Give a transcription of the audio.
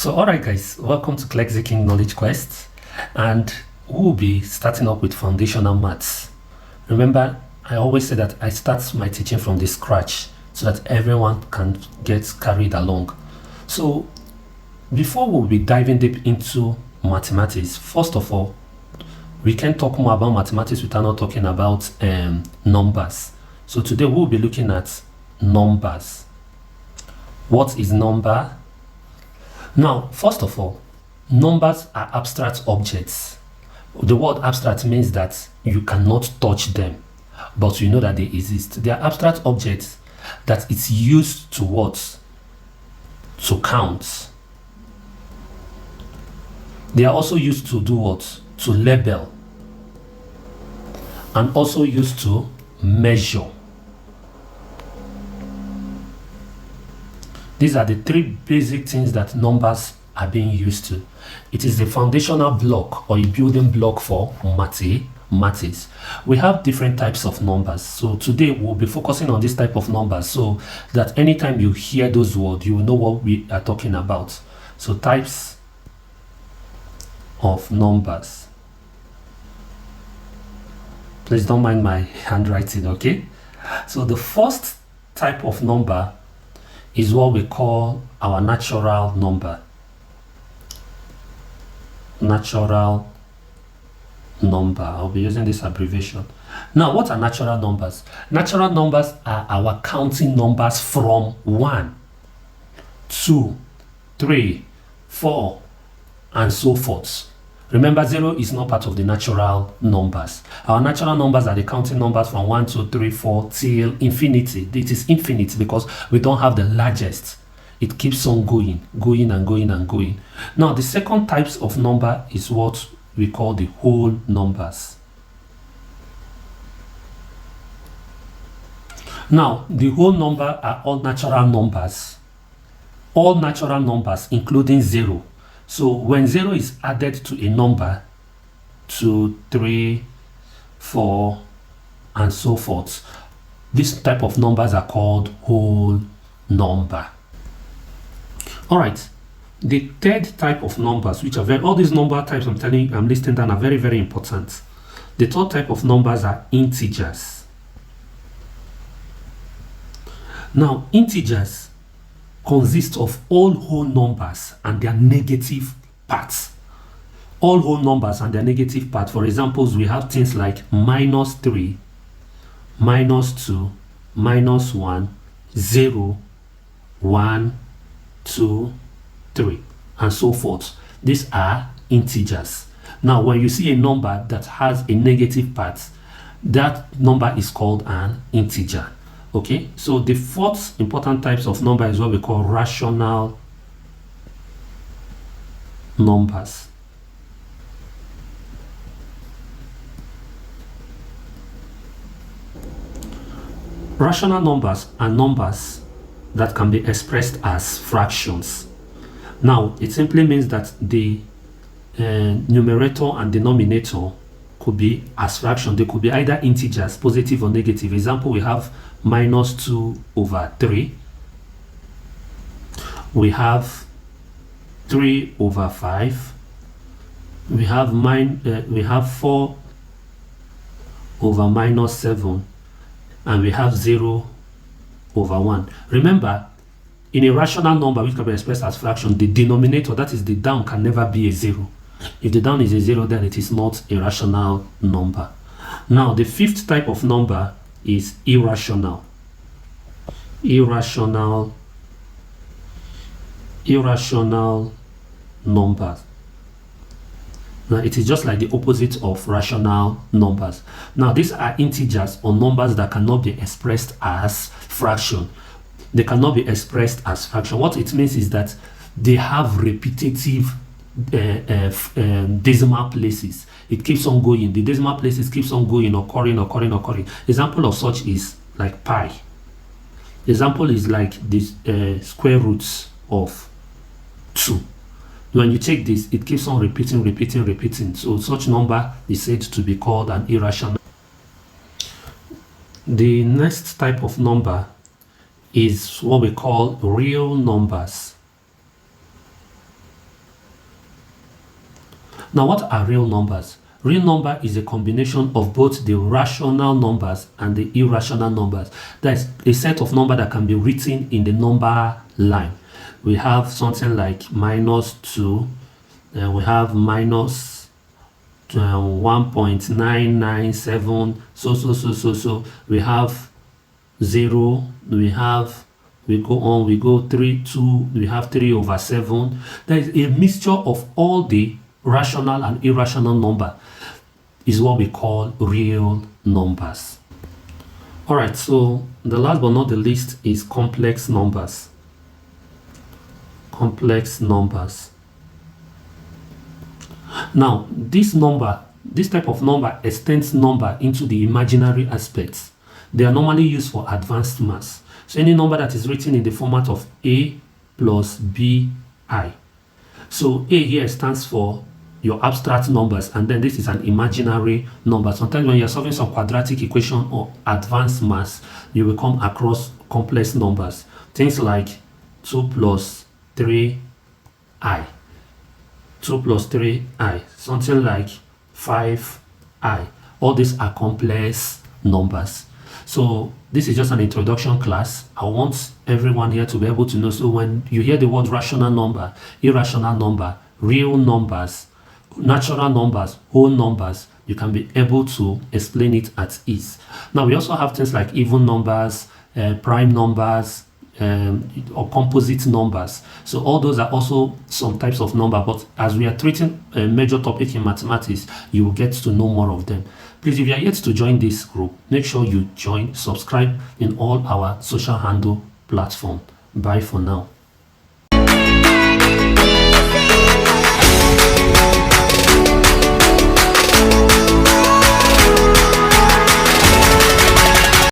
So alright guys, welcome to Clex King Knowledge Quest, and we'll be starting up with foundational maths. Remember, I always say that I start my teaching from the scratch so that everyone can get carried along. So before we'll be diving deep into mathematics, first of all, we can talk more about mathematics without not talking about numbers. So today we'll be looking at numbers. What is number? Now, first of all, numbers are abstract objects. The word abstract means that you cannot touch them, but you know that they exist. They are abstract objects that it's used to what? To count. They are also used to do what? To label. And also used to measure. These are the three basic things that numbers are being used to. It is the foundational block or a building block for mathematics. We have different types of numbers. So today we'll be focusing on this type of numbers so that anytime you hear those words, you will know what we are talking about. So types of numbers. Please don't mind my handwriting, okay? So the first type of number is what we call our natural number. Natural number. I'll be using this abbreviation. Now, what are natural numbers? Natural numbers are our counting numbers from 1, 2, 3, 4, and so forth. Remember, 0 is not part of the natural numbers. Our natural numbers are the counting numbers from 1, 2, 3, 4 till infinity. It is infinite because we don't have the largest. It keeps on going and going and going. Now, the second types of number is what we call the whole numbers. Now, the whole number are all natural numbers. All natural numbers, including 0. So when 0 is added to a number, 2, 3, 4, and so forth, this type of numbers are called whole number. All right, the third type of numbers, which are all these number types I'm listing down are very, very important. The third type of numbers are integers. Now, integers consist of all whole numbers and their negative parts. All whole numbers and their negative part. For examples, we have things like -3, -2, -1, 0, 1, 2, 3, and so forth. These are integers. Now, when you see a number that has a negative part, that number is called an integer. Okay, so the fourth important types of number is what we call rational numbers. Rational numbers are numbers that can be expressed as fractions. Now, it simply means that the numerator and denominator could be as fractions. They could be either integers, positive or negative. Example, we have -2/3. We have 3/5. We have 4/-7, and we have 0/1. Remember, in a rational number which can be expressed as fraction, the denominator, that is the down, can never be a 0. If the down is a 0, then it is not a rational number. Now, the fifth type of number is irrational. Irrational numbers. Now, it is just like the opposite of rational numbers. Now, these are integers or numbers that cannot be expressed as fraction. They cannot be expressed as fraction. What it means is that they have repetitive decimal places. It keeps on going. The decimal places keeps on going, occurring. Example of such is like pi. Example is like the square roots of 2. When you take this, it keeps on repeating. So such number is said to be called an irrational. The next type of number is what we call real numbers. Now, what are real numbers? Real number is a combination of both the rational numbers and the irrational numbers. That is a set of numbers that can be written in the number line. We have something like -2, and we have minus 1.997, so we have 0, we go on, we go 3, 2, we have 3/7. There is a mixture of all the rational and irrational number is what we call real numbers. All right, so the last but not the least is complex numbers. Complex numbers. Now, this type of number extends number into the imaginary aspects. They are normally used for advanced maths. So any number that is written in the format of a plus bi. So a here stands for your abstract numbers, and then this is an imaginary number. Sometimes when you're solving some quadratic equation or advanced maths, you will come across complex numbers. Things like 2 plus 3i. 2 plus 3i. Something like 5i. All these are complex numbers. So this is just an introduction class. I want everyone here to be able to know. So when you hear the word rational number, irrational number, real numbers, natural numbers, whole numbers, you can be able to explain it at ease. Now we also have things like even numbers, prime numbers, or composite numbers. So all those are also some types of number, but as we are treating a major topic in mathematics, you will get to know more of them. Please, if you are yet to join this group, make sure you join, subscribe in all our social handle platform. Bye for now.